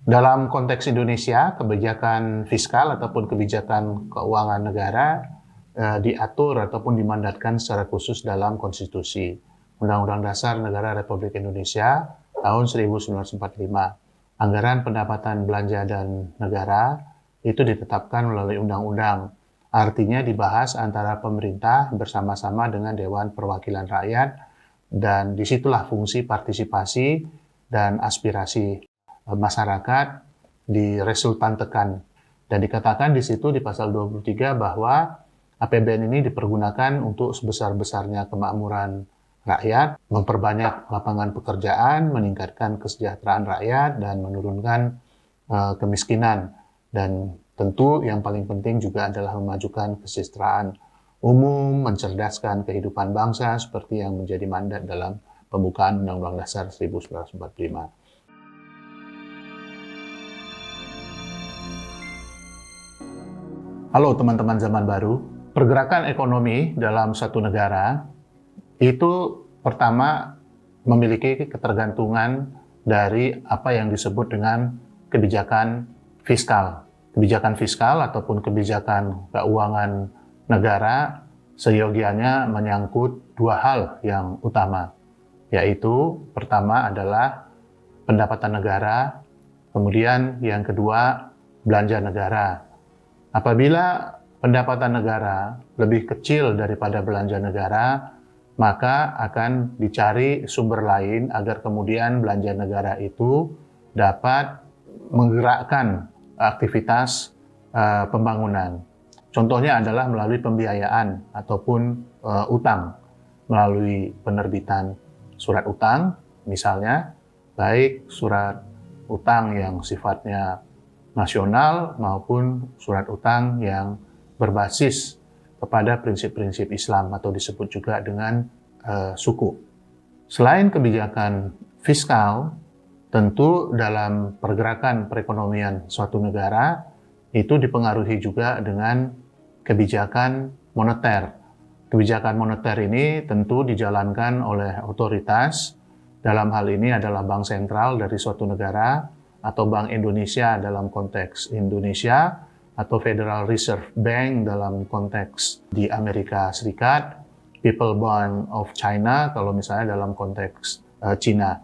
Dalam konteks Indonesia, kebijakan fiskal ataupun kebijakan keuangan negara diatur ataupun dimandatkan secara khusus dalam konstitusi Undang-Undang Dasar Negara Republik Indonesia tahun 1945. Anggaran pendapatan belanja dan negara itu ditetapkan melalui undang-undang. Artinya dibahas antara pemerintah bersama-sama dengan Dewan Perwakilan Rakyat, dan disitulah fungsi partisipasi dan aspirasi masyarakat diresultantekan. Dan dikatakan di situ di pasal 23 bahwa APBN ini dipergunakan untuk sebesar-besarnya kemakmuran rakyat, memperbanyak lapangan pekerjaan, meningkatkan kesejahteraan rakyat, dan menurunkan kemiskinan. Dan tentu yang paling penting juga adalah memajukan kesejahteraan umum, mencerdaskan kehidupan bangsa seperti yang menjadi mandat dalam pembukaan Undang-Undang Dasar 1945. Halo teman-teman zaman baru, pergerakan ekonomi dalam satu negara itu pertama memiliki ketergantungan dari apa yang disebut dengan kebijakan fiskal. Kebijakan fiskal ataupun kebijakan keuangan negara seyogianya menyangkut dua hal yang utama, yaitu pertama adalah pendapatan negara, kemudian yang kedua belanja negara. Apabila pendapatan negara lebih kecil daripada belanja negara, maka akan dicari sumber lain agar kemudian belanja negara itu dapat menggerakkan aktivitas pembangunan. Contohnya adalah melalui pembiayaan ataupun utang, melalui penerbitan surat utang, misalnya, baik surat utang yang sifatnya nasional maupun surat utang yang berbasis kepada prinsip-prinsip Islam atau disebut juga dengan suku. Selain kebijakan fiskal, tentu dalam pergerakan perekonomian suatu negara itu dipengaruhi juga dengan kebijakan moneter. Kebijakan moneter ini tentu dijalankan oleh otoritas, dalam hal ini adalah Bank Sentral dari suatu negara, atau Bank Indonesia dalam konteks Indonesia, atau Federal Reserve Bank dalam konteks di Amerika Serikat, People Bank of China kalau misalnya dalam konteks China.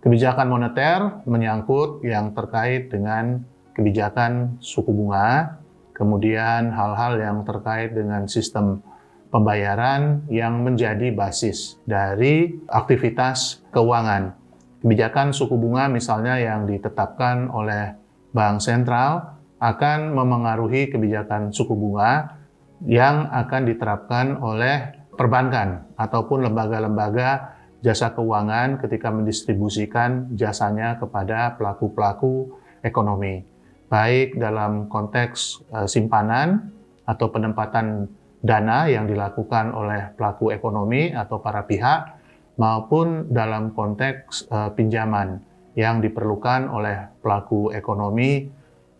Kebijakan moneter menyangkut yang terkait dengan kebijakan suku bunga, kemudian hal-hal yang terkait dengan sistem pembayaran yang menjadi basis dari aktivitas keuangan. Kebijakan suku bunga misalnya yang ditetapkan oleh Bank Sentral akan memengaruhi kebijakan suku bunga yang akan diterapkan oleh perbankan ataupun lembaga-lembaga jasa keuangan ketika mendistribusikan jasanya kepada pelaku-pelaku ekonomi, baik dalam konteks simpanan atau penempatan dana yang dilakukan oleh pelaku ekonomi atau para pihak, maupun dalam konteks pinjaman yang diperlukan oleh pelaku ekonomi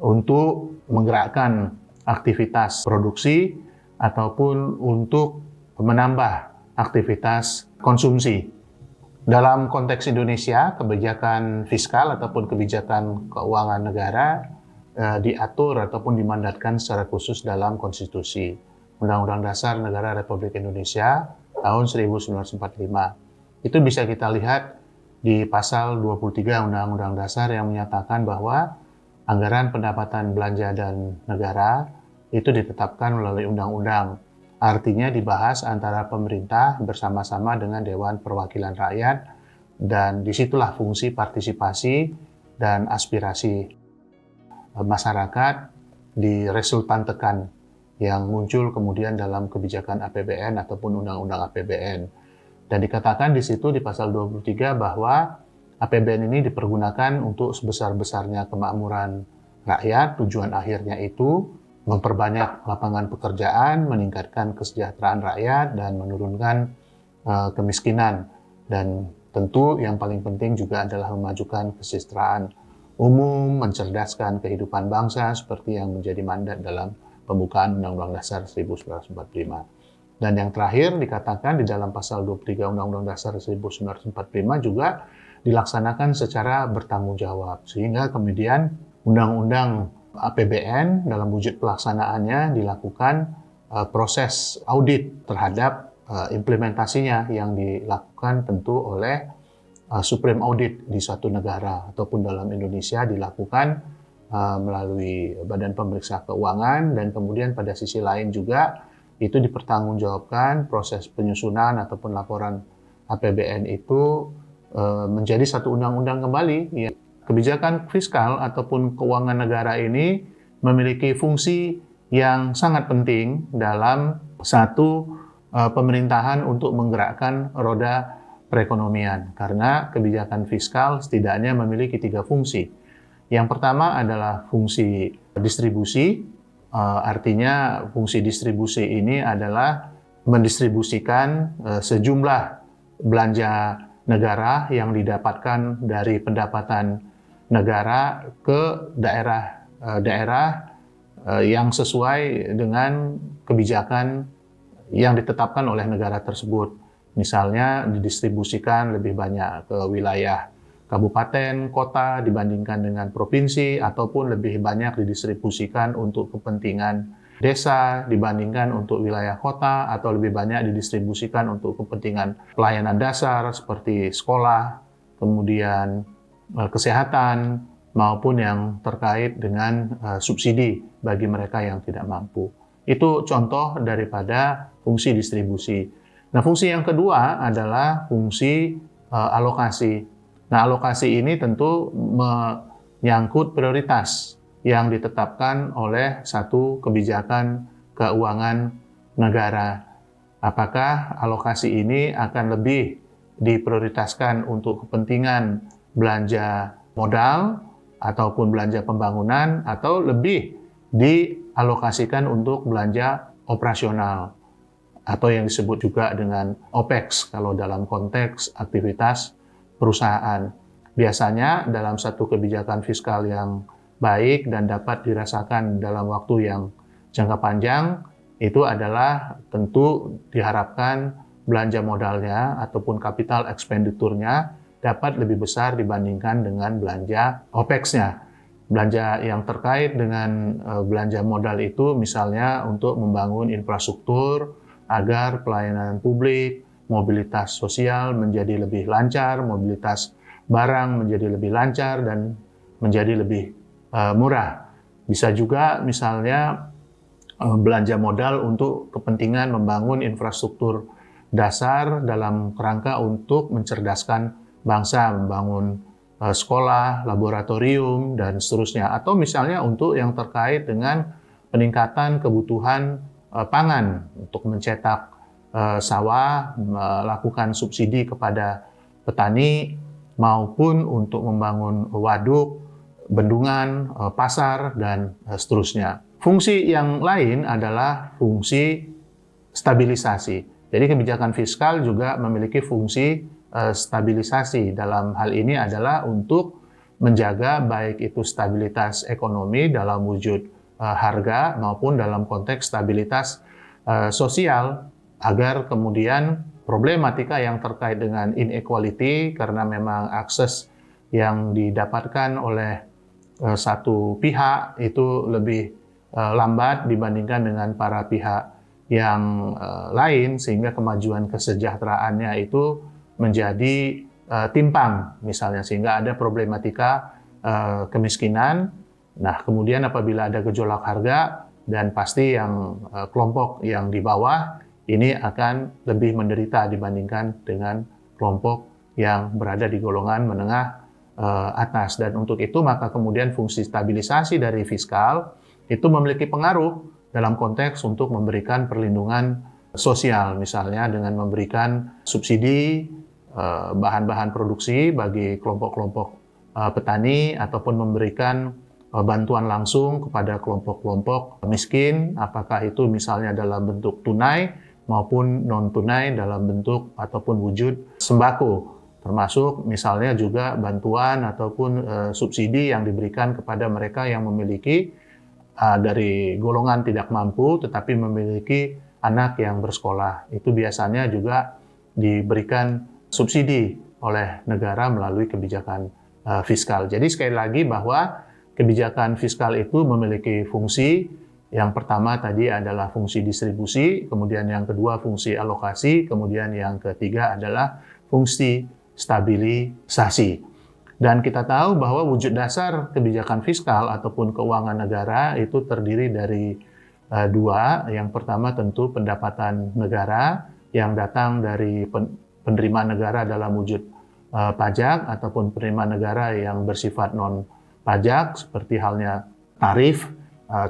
untuk menggerakkan aktivitas produksi ataupun untuk menambah aktivitas konsumsi. Dalam konteks Indonesia, kebijakan fiskal ataupun kebijakan keuangan negara diatur ataupun dimandatkan secara khusus dalam konstitusi Undang-Undang Dasar Negara Republik Indonesia tahun 1945. Itu bisa kita lihat di pasal 23 Undang-Undang Dasar yang menyatakan bahwa anggaran pendapatan belanja dan negara itu ditetapkan melalui undang-undang. Artinya dibahas antara pemerintah bersama-sama dengan Dewan Perwakilan Rakyat, dan disitulah fungsi partisipasi dan aspirasi masyarakat diresultantekan yang muncul kemudian dalam kebijakan APBN ataupun undang-undang APBN. Dan dikatakan di situ di pasal 23 bahwa APBN ini dipergunakan untuk sebesar-besarnya kemakmuran rakyat, tujuan akhirnya itu memperbanyak lapangan pekerjaan, meningkatkan kesejahteraan rakyat, dan menurunkan kemiskinan. Dan tentu yang paling penting juga adalah memajukan kesejahteraan umum, mencerdaskan kehidupan bangsa seperti yang menjadi mandat dalam pembukaan Undang-Undang Dasar 1945. Dan yang terakhir dikatakan di dalam pasal 23 Undang-Undang Dasar 1945 juga dilaksanakan secara bertanggung jawab. Sehingga kemudian Undang-Undang APBN dalam wujud pelaksanaannya dilakukan proses audit terhadap implementasinya yang dilakukan tentu oleh Supreme Audit di suatu negara ataupun dalam Indonesia dilakukan melalui Badan Pemeriksa Keuangan, dan kemudian pada sisi lain juga itu dipertanggungjawabkan proses penyusunan ataupun laporan APBN itu menjadi satu undang-undang kembali. Ya. Kebijakan fiskal ataupun keuangan negara ini memiliki fungsi yang sangat penting dalam satu pemerintahan untuk menggerakkan roda perekonomian, karena kebijakan fiskal setidaknya memiliki 3 fungsi. Yang pertama adalah fungsi distribusi, artinya fungsi distribusi ini adalah mendistribusikan sejumlah belanja negara yang didapatkan dari pendapatan negara ke daerah-daerah yang sesuai dengan kebijakan yang ditetapkan oleh negara tersebut. Misalnya didistribusikan lebih banyak ke wilayah kabupaten, kota dibandingkan dengan provinsi, ataupun lebih banyak didistribusikan untuk kepentingan desa dibandingkan untuk wilayah kota, atau lebih banyak didistribusikan untuk kepentingan pelayanan dasar seperti sekolah, kemudian kesehatan, maupun yang terkait dengan subsidi bagi mereka yang tidak mampu. Itu contoh daripada fungsi distribusi. Nah, fungsi yang kedua adalah fungsi alokasi. Nah, alokasi ini tentu menyangkut prioritas yang ditetapkan oleh satu kebijakan keuangan negara. Apakah alokasi ini akan lebih diprioritaskan untuk kepentingan belanja modal ataupun belanja pembangunan, atau lebih dialokasikan untuk belanja operasional, atau yang disebut juga dengan OPEX kalau dalam konteks aktivitas perusahaan. Biasanya dalam satu kebijakan fiskal yang baik dan dapat dirasakan dalam waktu yang jangka panjang, itu adalah tentu diharapkan belanja modalnya ataupun capital expenditure-nya dapat lebih besar dibandingkan dengan belanja OPEX-nya. Belanja yang terkait dengan belanja modal itu misalnya untuk membangun infrastruktur, agar pelayanan publik, mobilitas sosial menjadi lebih lancar, mobilitas barang menjadi lebih lancar, dan menjadi lebih murah. Bisa juga misalnya belanja modal untuk kepentingan membangun infrastruktur dasar dalam kerangka untuk mencerdaskan bangsa, membangun sekolah, laboratorium, dan seterusnya. Atau misalnya untuk yang terkait dengan peningkatan kebutuhan pangan untuk mencetak sawah, melakukan subsidi kepada petani, maupun untuk membangun waduk, bendungan, pasar, dan seterusnya. Fungsi yang lain adalah fungsi stabilisasi. Jadi kebijakan fiskal juga memiliki fungsi stabilisasi. Dalam hal ini adalah untuk menjaga baik itu stabilitas ekonomi dalam wujud harga maupun dalam konteks stabilitas sosial, agar kemudian problematika yang terkait dengan inequality, karena memang akses yang didapatkan oleh satu pihak itu lebih lambat dibandingkan dengan para pihak yang lain, sehingga kemajuan kesejahteraannya itu menjadi timpang misalnya, sehingga ada problematika kemiskinan. Nah, kemudian apabila ada gejolak harga, dan pasti yang kelompok yang di bawah ini akan lebih menderita dibandingkan dengan kelompok yang berada di golongan menengah atas. Dan untuk itu maka kemudian fungsi stabilisasi dari fiskal itu memiliki pengaruh dalam konteks untuk memberikan perlindungan sosial, misalnya dengan memberikan subsidi bahan-bahan produksi bagi kelompok-kelompok petani, ataupun memberikan bantuan langsung kepada kelompok-kelompok miskin, apakah itu misalnya dalam bentuk tunai maupun non-tunai dalam bentuk ataupun wujud sembako, termasuk misalnya juga bantuan ataupun subsidi yang diberikan kepada mereka yang memiliki dari golongan tidak mampu tetapi memiliki anak yang bersekolah. Itu biasanya juga diberikan subsidi oleh negara melalui kebijakan fiskal. Jadi sekali lagi bahwa kebijakan fiskal itu memiliki fungsi. Yang pertama tadi adalah fungsi distribusi, kemudian yang kedua fungsi alokasi, kemudian yang ketiga adalah fungsi stabilisasi. Dan kita tahu bahwa wujud dasar kebijakan fiskal ataupun keuangan negara itu terdiri dari dua. Yang pertama tentu pendapatan negara yang datang dari penerimaan negara dalam wujud pajak ataupun penerimaan negara yang bersifat non-pajak seperti halnya tarif,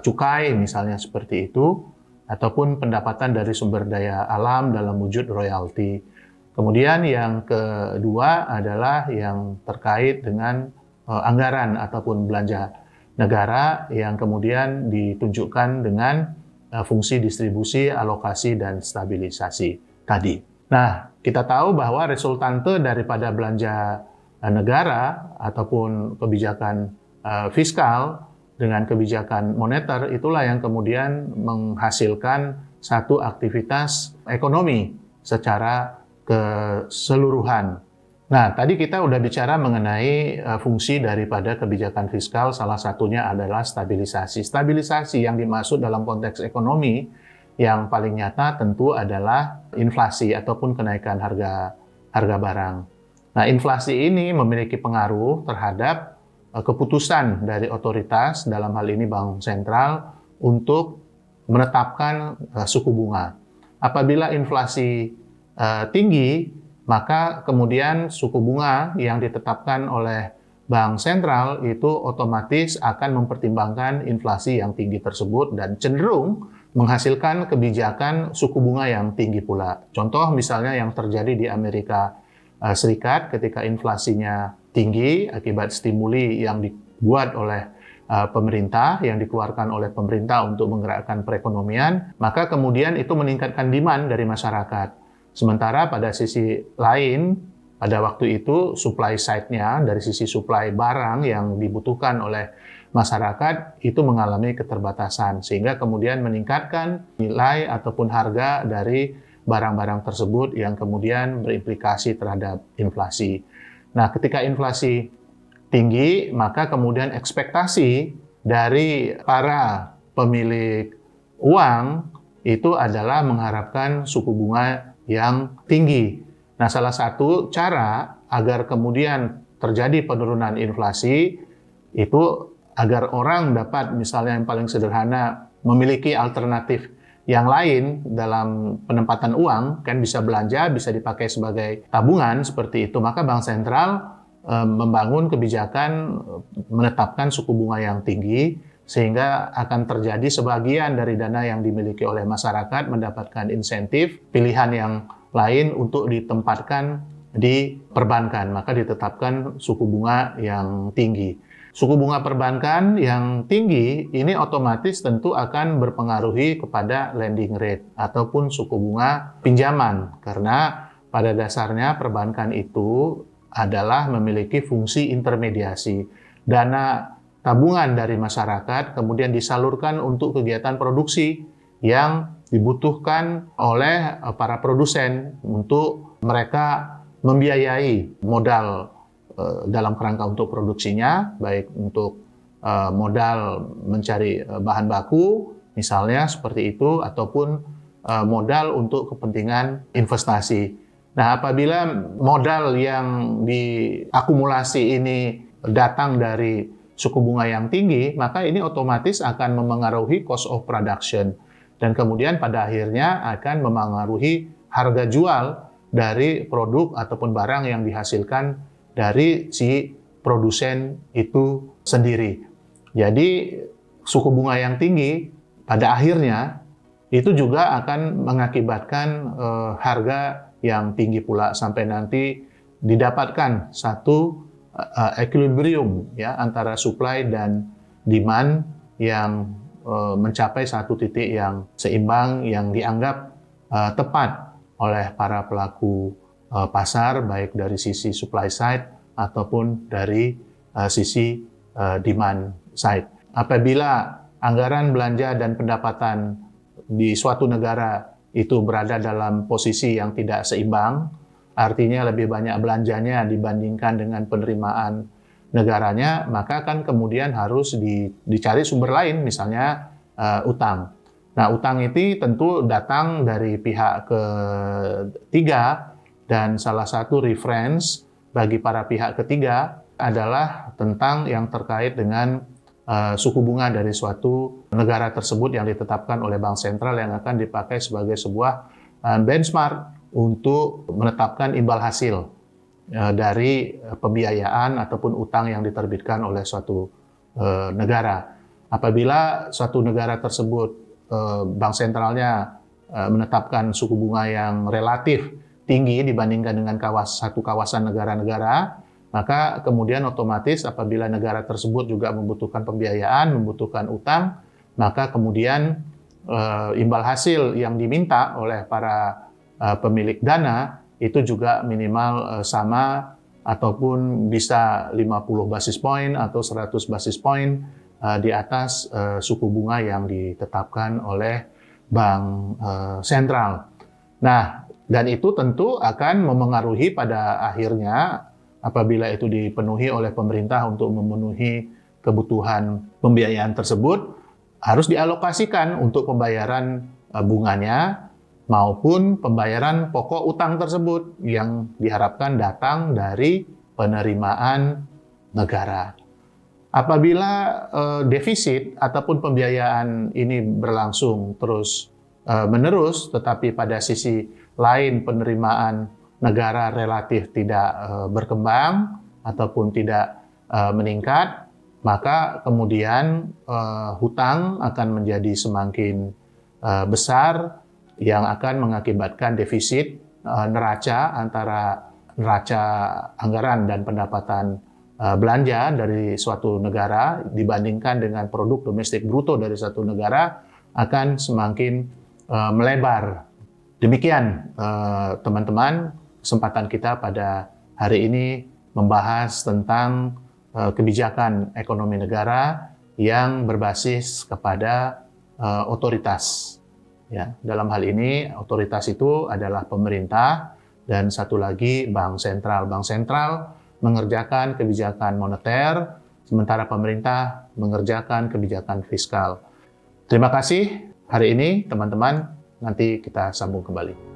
cukai misalnya seperti itu, ataupun pendapatan dari sumber daya alam dalam wujud royalti. Kemudian yang kedua adalah yang terkait dengan anggaran ataupun belanja negara yang kemudian ditunjukkan dengan fungsi distribusi, alokasi, dan stabilisasi tadi. Nah, kita tahu bahwa resultante daripada belanja negara ataupun kebijakan fiskal dengan kebijakan moneter itulah yang kemudian menghasilkan satu aktivitas ekonomi secara keseluruhan. Nah, tadi kita udah bicara mengenai fungsi daripada kebijakan fiskal, salah satunya adalah stabilisasi. Stabilisasi yang dimaksud dalam konteks ekonomi yang paling nyata tentu adalah inflasi ataupun kenaikan harga barang. Nah, inflasi ini memiliki pengaruh terhadap keputusan dari otoritas, dalam hal ini Bank Sentral, untuk menetapkan suku bunga. Apabila inflasi tinggi, maka kemudian suku bunga yang ditetapkan oleh Bank Sentral itu otomatis akan mempertimbangkan inflasi yang tinggi tersebut dan cenderung menghasilkan kebijakan suku bunga yang tinggi pula. Contoh misalnya yang terjadi di Amerika Serikat ketika inflasinya tinggi akibat stimuli yang dibuat oleh pemerintah, yang dikeluarkan oleh pemerintah untuk menggerakkan perekonomian, maka kemudian itu meningkatkan demand dari masyarakat. Sementara pada sisi lain, pada waktu itu supply side-nya, dari sisi supply barang yang dibutuhkan oleh masyarakat, itu mengalami keterbatasan, sehingga kemudian meningkatkan nilai ataupun harga dari barang-barang tersebut yang kemudian berimplikasi terhadap inflasi. Nah, ketika inflasi tinggi, maka kemudian ekspektasi dari para pemilik uang itu adalah mengharapkan suku bunga yang tinggi. Nah, salah satu cara agar kemudian terjadi penurunan inflasi itu agar orang dapat, misalnya yang paling sederhana, memiliki alternatif yang lain dalam penempatan uang, kan bisa belanja, bisa dipakai sebagai tabungan seperti itu, maka Bank Sentral membangun kebijakan menetapkan suku bunga yang tinggi sehingga akan terjadi sebagian dari dana yang dimiliki oleh masyarakat mendapatkan insentif pilihan yang lain untuk ditempatkan di perbankan, maka ditetapkan suku bunga yang tinggi. Suku bunga perbankan yang tinggi ini otomatis tentu akan berpengaruhi kepada lending rate ataupun suku bunga pinjaman, karena pada dasarnya perbankan itu adalah memiliki fungsi intermediasi. Dana tabungan dari masyarakat kemudian disalurkan untuk kegiatan produksi yang dibutuhkan oleh para produsen untuk mereka membiayai modal dalam kerangka untuk produksinya, baik untuk modal mencari bahan baku, misalnya seperti itu, ataupun modal untuk kepentingan investasi. Nah, apabila modal yang diakumulasi ini datang dari suku bunga yang tinggi, maka ini otomatis akan memengaruhi cost of production. Dan kemudian pada akhirnya akan memengaruhi harga jual dari produk ataupun barang yang dihasilkan dari si produsen itu sendiri. Jadi suku bunga yang tinggi pada akhirnya itu juga akan mengakibatkan harga yang tinggi pula sampai nanti didapatkan satu equilibrium ya antara supply dan demand yang mencapai satu titik yang seimbang yang dianggap tepat oleh para pelaku pasar, baik dari sisi supply side ataupun dari sisi demand side. Apabila anggaran belanja dan pendapatan di suatu negara itu berada dalam posisi yang tidak seimbang, artinya lebih banyak belanjanya dibandingkan dengan penerimaan negaranya, maka kan kemudian harus dicari sumber lain, misalnya utang. Nah, utang itu tentu datang dari pihak ketiga, dan salah satu reference bagi para pihak ketiga adalah tentang yang terkait dengan suku bunga dari suatu negara tersebut yang ditetapkan oleh Bank Sentral, yang akan dipakai sebagai sebuah benchmark untuk menetapkan imbal hasil dari pembiayaan ataupun utang yang diterbitkan oleh suatu negara. Apabila suatu negara tersebut bank sentralnya menetapkan suku bunga yang relatif tinggi dibandingkan dengan satu kawasan negara-negara, maka kemudian otomatis apabila negara tersebut juga membutuhkan pembiayaan, membutuhkan utang, maka kemudian imbal hasil yang diminta oleh para pemilik dana itu juga minimal sama ataupun bisa 50 basis point atau 100 basis point di atas suku bunga yang ditetapkan oleh bank sentral. Nah, dan itu tentu akan memengaruhi pada akhirnya apabila itu dipenuhi oleh pemerintah untuk memenuhi kebutuhan pembiayaan tersebut, harus dialokasikan untuk pembayaran bunganya maupun pembayaran pokok utang tersebut yang diharapkan datang dari penerimaan negara. Apabila defisit ataupun pembiayaan ini berlangsung terus menerus, tetapi pada sisi lain penerimaan negara relatif tidak berkembang ataupun tidak meningkat, maka kemudian hutang akan menjadi semakin besar, yang akan mengakibatkan defisit neraca antara neraca anggaran dan pendapatan belanja dari suatu negara dibandingkan dengan produk domestik bruto dari satu negara akan semakin melebar. Demikian teman-teman, kesempatan kita pada hari ini membahas tentang kebijakan ekonomi negara yang berbasis kepada otoritas. Ya, dalam hal ini otoritas itu adalah pemerintah dan satu lagi bank sentral. Bank sentral mengerjakan kebijakan moneter, sementara pemerintah mengerjakan kebijakan fiskal. Terima kasih hari ini teman-teman, nanti kita sambung kembali.